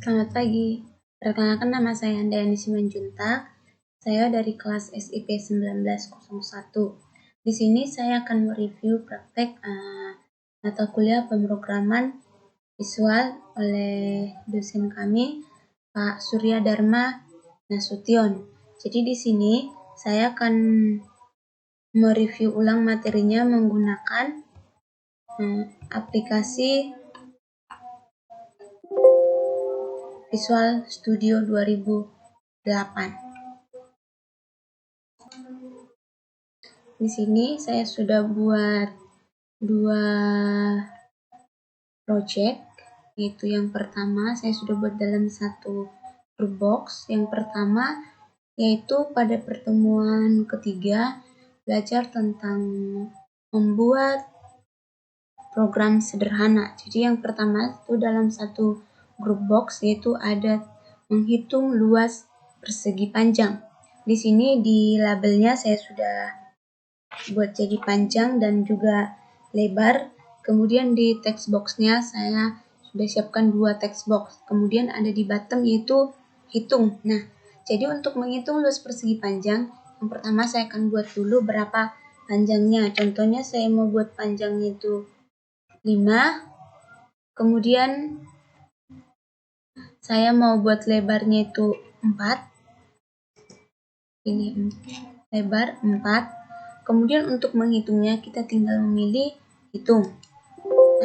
Selamat pagi, perkenalkan nama saya Handayani Simanjuntak. Saya dari kelas SIP 1901. Di sini saya akan mereview praktek mata kuliah pemrograman visual oleh dosen kami, Pak Surya Dharma Nasution. Jadi di sini saya akan mereview ulang materinya menggunakan aplikasi Visual Studio 2008. Di sini saya sudah buat 2 project, yaitu yang pertama saya sudah buat dalam satu group box. Yang pertama yaitu pada pertemuan ketiga belajar tentang membuat program sederhana. Jadi yang pertama itu dalam satu group box yaitu ada menghitung luas persegi panjang. Di sini di labelnya saya sudah buat jadi panjang dan juga lebar. Kemudian di text boxnya saya sudah siapkan 2 text box. Kemudian ada di bottom yaitu hitung. Nah, jadi untuk menghitung luas persegi panjang, yang pertama saya akan buat dulu berapa panjangnya. Contohnya saya mau buat panjangnya itu 5. Kemudian saya mau buat lebarnya itu 4. Ini lebar 4. Kemudian untuk menghitungnya kita tinggal memilih hitung.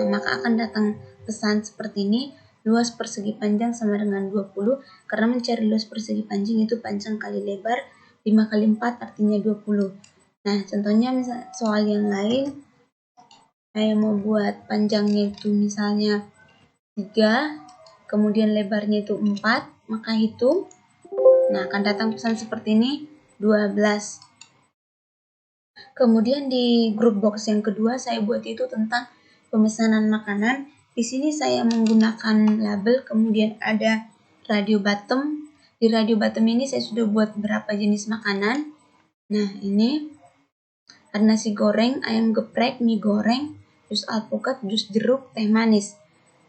Nah, maka akan datang pesan seperti ini, luas persegi panjang sama dengan 20, karena mencari luas persegi panjang itu panjang kali lebar, 5 kali 4 artinya 20. Nah, contohnya misal soal yang lain, saya mau buat panjangnya itu misalnya 3, kemudian lebarnya itu 4, maka hitung. Nah, akan datang pesan seperti ini, 12. Kemudian di group box yang kedua saya buat itu tentang pemesanan makanan. Di sini saya menggunakan label, kemudian ada radio bottom. Di radio bottom ini saya sudah buat berapa jenis makanan. Nah, ini ada nasi goreng, ayam geprek, mie goreng, jus alpukat, jus jeruk, teh manis.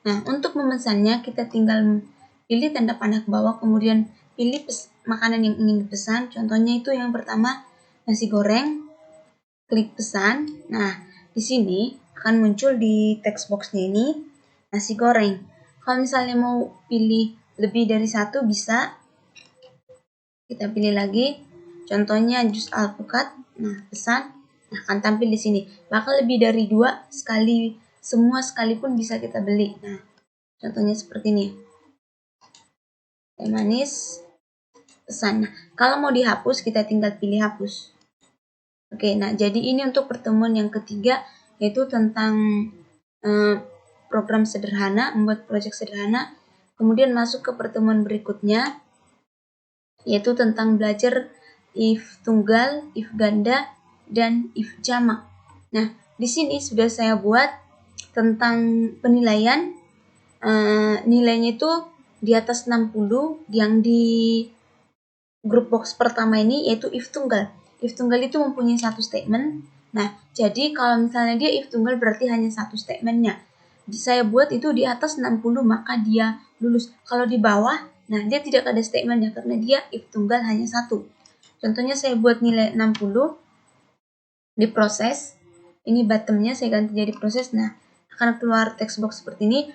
Nah, untuk memesannya kita tinggal pilih tanda panah ke bawah, kemudian pilih makanan yang ingin dipesan. Contohnya itu yang pertama nasi goreng, klik pesan. Nah, di sini akan muncul di text boxnya ini nasi goreng. Kalau misalnya mau pilih lebih dari 1 bisa. Kita pilih lagi. Contohnya jus alpukat. Nah, pesan. Nah, akan tampil di sini. Bahkan lebih dari 2 sekali, semua sekalipun bisa kita beli. Nah, contohnya seperti ini. Teh manis, pesan. Nah, kalau mau dihapus kita tinggal pilih hapus. Oke, nah jadi ini untuk pertemuan yang ketiga, yaitu tentang program sederhana, membuat proyek sederhana. Kemudian masuk ke pertemuan berikutnya, yaitu tentang belajar if tunggal, if ganda, dan if jamak. Nah, di sini sudah saya buat tentang penilaian. Nilainya itu di atas 60, yang di grup box pertama ini yaitu if tunggal. If tunggal itu mempunyai satu statement. Nah, jadi kalau misalnya dia if tunggal berarti hanya satu statementnya. Saya buat itu di atas 60 maka dia lulus. Kalau di bawah, nah dia tidak ada statementnya karena dia if tunggal hanya satu. Contohnya saya buat nilai 60, diproses. Ini bottomnya saya ganti jadi proses. Nah, akan keluar text box seperti ini,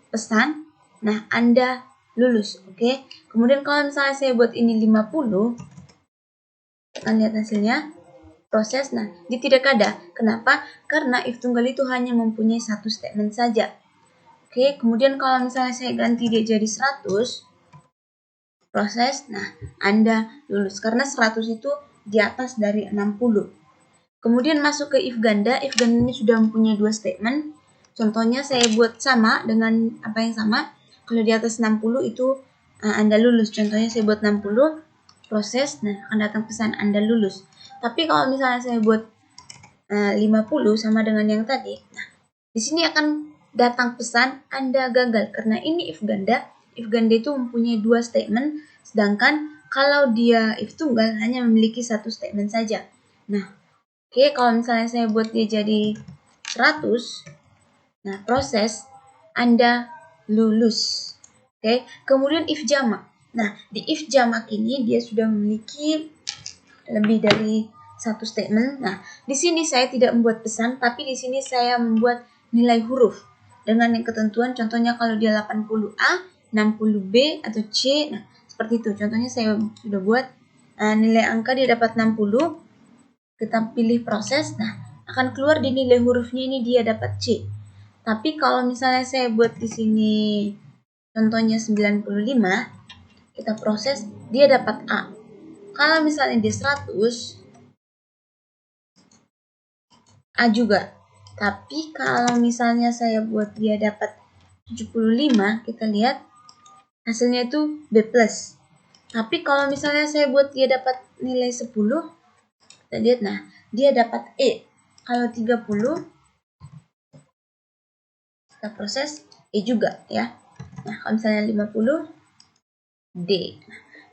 pesan. Nah, Anda lulus, oke. Kemudian kalau misalnya saya buat ini 50, akan lihat hasilnya, proses. Nah, dia tidak ada. Kenapa? Karena if tunggal itu hanya mempunyai satu statement saja. Oke, kemudian kalau misalnya saya ganti dia jadi 100, proses. Nah, Anda lulus karena 100 itu di atas dari 60. Kemudian masuk ke if ganda. If ganda ini sudah mempunyai 2 statement. Contohnya saya buat sama dengan apa yang sama. Kalau di atas 60 itu Anda lulus. Contohnya saya buat 60, proses. Nah, akan datang pesan Anda lulus. Tapi kalau misalnya saya buat 50 sama dengan yang tadi, nah di sini akan datang pesan Anda gagal karena ini if ganda. If ganda itu mempunyai 2 statement, sedangkan kalau dia if tunggal hanya memiliki 1 statement saja. Nah, oke, kalau misalnya saya buat dia jadi 100, nah proses Anda lulus. Oke, kemudian if jamak. Nah, di if jamak ini dia sudah memiliki lebih dari satu statement. Nah, di sini saya tidak membuat pesan, tapi di sini saya membuat nilai huruf dengan yang ketentuan. Contohnya kalau dia 80A, 60B atau C. Nah, seperti itu. Contohnya saya sudah buat nilai angka dia dapat 60. Kita pilih proses. Nah, akan keluar di nilai hurufnya ini dia dapat C. Tapi kalau misalnya saya buat di sini contohnya 95, kita proses, dia dapat A. Kalau misalnya dia 100, A juga. Tapi kalau misalnya saya buat dia dapat 75, kita lihat hasilnya itu B+. Tapi kalau misalnya saya buat dia dapat nilai 10, kita lihat, nah, dia dapat E. Kalau 30, kita proses E juga ya. Nah, kalau misalnya 50, D.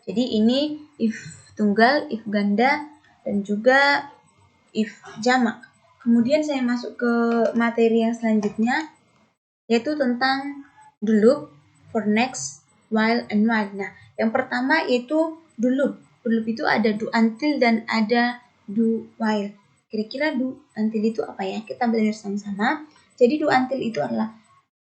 Jadi ini if tunggal, if ganda, dan juga if jamak. Kemudian saya masuk ke materi yang selanjutnya, yaitu tentang do loop, for next, while, and while. Nah, yang pertama yaitu do loop. Do loop itu ada do until dan ada do while. Kira-kira do until itu apa ya? Kita belajar sama-sama. Jadi do until itu adalah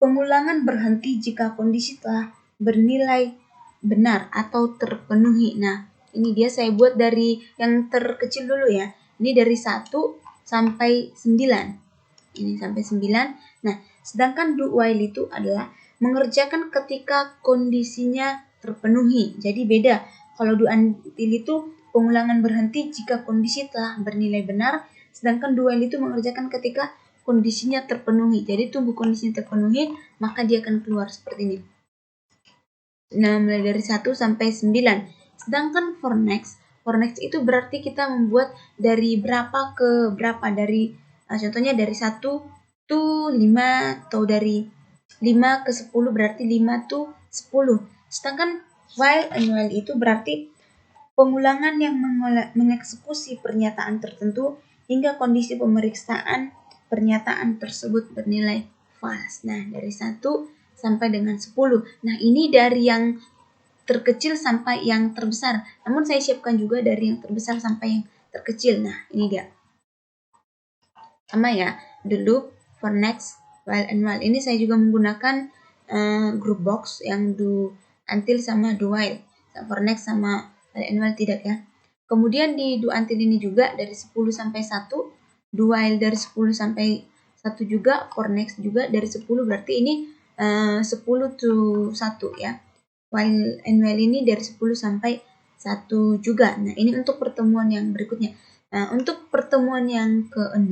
pengulangan berhenti jika kondisi telah bernilai benar atau terpenuhi. Nah, ini dia saya buat dari yang terkecil dulu ya. Ini dari 1 sampai 9. Ini sampai 9. Nah, sedangkan do while itu adalah mengerjakan ketika kondisinya terpenuhi. Jadi beda. Kalau do until itu pengulangan berhenti jika kondisi telah bernilai benar, sedangkan do while itu mengerjakan ketika kondisinya terpenuhi. Jadi tunggu kondisinya terpenuhi, maka dia akan keluar seperti ini. Nah, mulai dari 1 sampai 9. Sedangkan for next itu berarti kita membuat dari berapa ke berapa, dari contohnya dari 1 to 5 atau dari 5 ke 10 berarti 5 to 10. Sedangkan while and while itu berarti pengulangan yang mengeksekusi pernyataan tertentu hingga kondisi pemeriksaan pernyataan tersebut bernilai false. Nah, dari 1 sampai dengan 10. Nah, ini dari yang terkecil sampai yang terbesar. Namun saya siapkan juga dari yang terbesar sampai yang terkecil. Nah, ini dia. Sama ya, the loop, for next, while, and while. Ini saya juga menggunakan group box yang do until sama do while. For next sama while and while tidak ya. Kemudian di do until ini juga dari 10 sampai 1, do while dari 10 sampai 1 juga, for next juga dari 10, berarti ini 10 to 1 ya. While and while ini dari 10 sampai 1 juga. Nah, ini untuk pertemuan yang berikutnya. Nah, untuk pertemuan yang ke-6,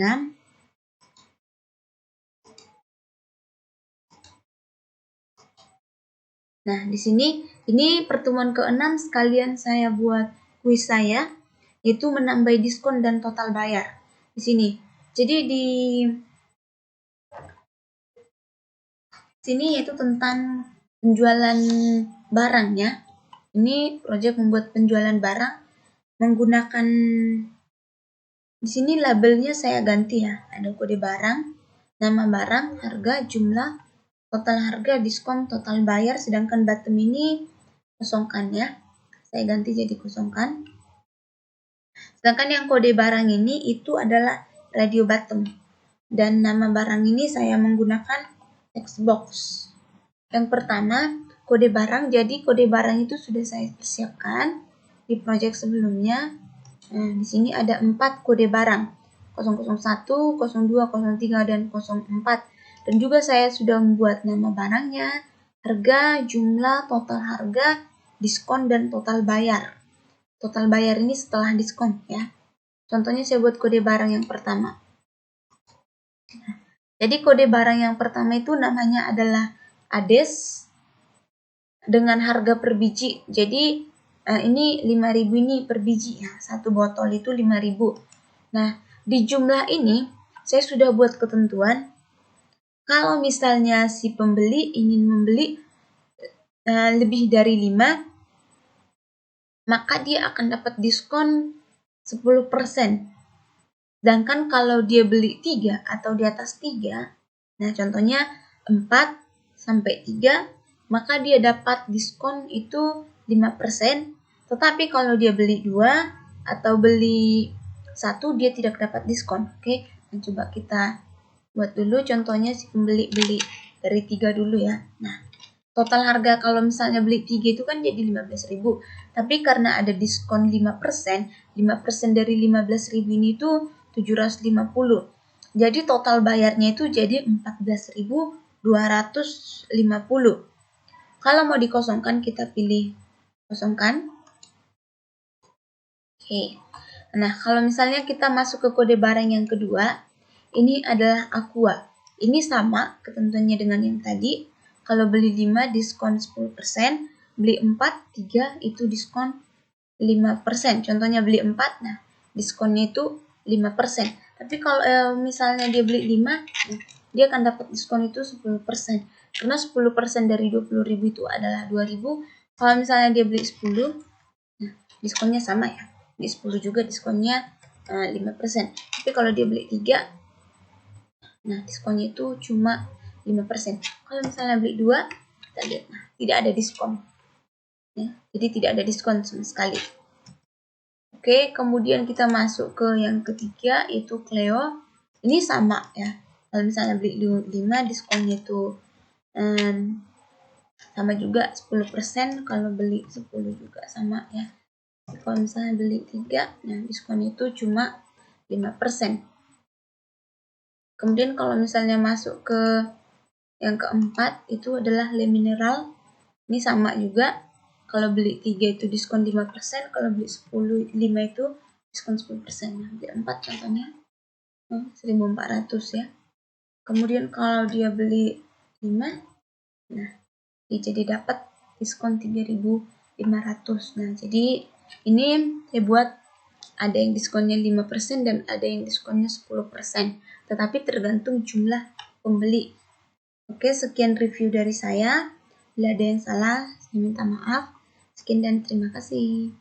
nah, di sini ini pertemuan ke-6 sekalian saya buat kuis saya, yaitu menambah diskon dan total bayar. Di sini. Jadi di sini yaitu tentang penjualan barang ya. Ini proyek membuat penjualan barang menggunakan, di sini labelnya saya ganti ya. Ada kode barang, nama barang, harga, jumlah, total harga, diskon, total bayar, sedangkan bottom ini kosongkan ya. Saya ganti jadi kosongkan. Sedangkan yang kode barang ini itu adalah radio bottom. Dan nama barang ini saya menggunakan text box. Yang pertama, kode barang. Jadi kode barang itu sudah saya persiapkan di project sebelumnya. Nah, di sini ada 4 kode barang. 001, 02, 03, dan 04. Dan juga saya sudah membuat nama barangnya, harga, jumlah, total harga, diskon, dan total bayar. Total bayar ini setelah diskon ya. Contohnya saya buat kode barang yang pertama. Jadi kode barang yang pertama itu namanya adalah Ades dengan harga per biji. Jadi ini 5.000 ini per biji ya. Satu botol itu 5.000. Nah, di jumlah ini saya sudah buat ketentuan. Kalau misalnya si pembeli ingin membeli lebih dari 5, maka dia akan dapat diskon 10%. Sedangkan kalau dia beli 3 atau di atas 3, nah contohnya 4 sampai 3, maka dia dapat diskon itu 5%. Tetapi kalau dia beli 2 atau beli 1, dia tidak dapat diskon. Oke, nah, coba kita buat dulu contohnya si pembeli beli dari 3 dulu ya. Nah, total harga kalau misalnya beli 3 itu kan jadi 15.000. Tapi karena ada diskon 5%, 5% dari 15.000 ini tuh 750. Jadi total bayarnya itu jadi 14.250. Kalau mau dikosongkan, kita pilih kosongkan. Oke. Nah, kalau misalnya kita masuk ke kode barang yang kedua, ini adalah Aqua. Ini sama ketentuannya dengan yang tadi. Kalau beli 5 diskon 10%, beli 4, 3 itu diskon 5%. Contohnya beli 4, nah diskonnya itu 5%. Tapi kalau misalnya dia beli 5, dia akan dapat diskon itu 10%. Karena 10% dari 20.000 itu adalah 2.000. Kalau misalnya dia beli 10, nah diskonnya sama ya. Di 10 juga diskonnya 5%. Tapi kalau dia beli 3, nah diskonnya itu cuma 5%. Kalau misalnya beli 2, kita lihat, nah tidak ada diskon. Ya, jadi tidak ada diskon sama sekali. Oke, kemudian kita masuk ke yang ketiga, yaitu Cleo. Ini sama ya. Kalau misalnya beli 5, diskonnya itu sama juga 10%. Kalau beli 10 juga sama ya. Kalau misalnya beli 3, nah diskon itu cuma 5%. Kemudian kalau misalnya masuk ke yang keempat, itu adalah Le Mineral. Ini sama juga. Kalau beli 3 itu diskon 5%, kalau beli 5 itu diskon 10%. Nah, beli 4 contohnya 1.400 ya. Kemudian kalau dia beli 5, nah dia jadi dapat diskon 3.500. Nah, jadi ini saya buat ada yang diskonnya 5% dan ada yang diskonnya 10%. Tetapi tergantung jumlah pembeli. Oke, sekian review dari saya. Bila ada yang salah, saya minta maaf. Sekian dan terima kasih.